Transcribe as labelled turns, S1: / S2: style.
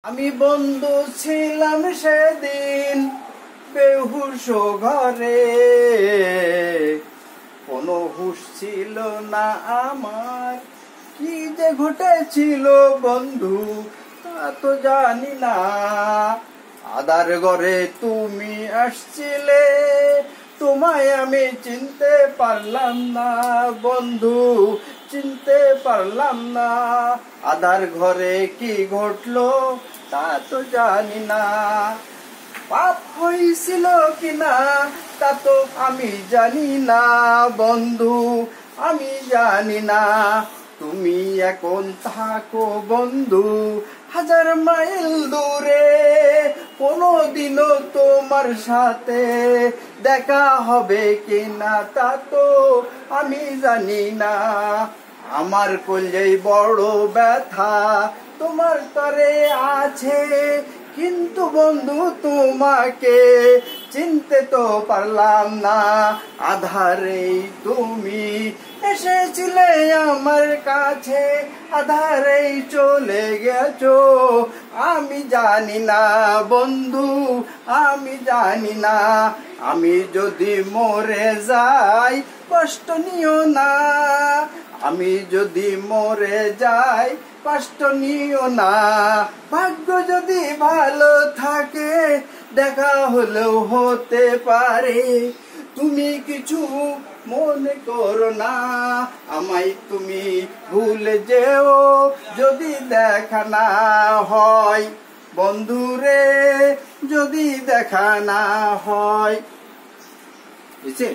S1: আমি বন্ধু ছিলাম সেদিন বেহুশ ঘরে, কোনো হুশ ছিল না আমার। কি যে ঘটেছিল বন্ধু তা তো জানি না। আধার ঘরে তুমি আসছিলে, তোমায় আমি চিনতে পারলাম না বন্ধু, চিনতে পারলাম না। আধার ঘরে কি ঘটলো তা তো জানি না। পাপ হয়েছিল কিনা তা তো আমি জানি না বন্ধু, আমি জানি না। তুমি এখন থাকো বন্ধু হাজার মাইল দূরে, কোনদিনও তোমার সাথে দেখা হবে কিনা তা তো আমি জানি না। আমার কলজেই বড় ব্যথা তোমার তরে আছে, কিন্তু বন্ধু তোমাকে চিনতে তো পারলাম না। আধারেই তুমি এসেছিলে আমার কাছে, আধারেই চলে গেছো। আমি জানি না বন্ধু, আমি জানি না। আমি যদি মরে যাই কষ্ট নিও না, আমি যদি মরে যাই কষ্ট নিও না। ভাগ্য যদি ভালো থাকে দেখা হলেও হতে পারে। তুমি কিছু মনে করো না, আমায় তুমি ভুলে যেও যদি দেখা না হয় বন্ধুরে, যদি দেখা না হয়। বুঝছে?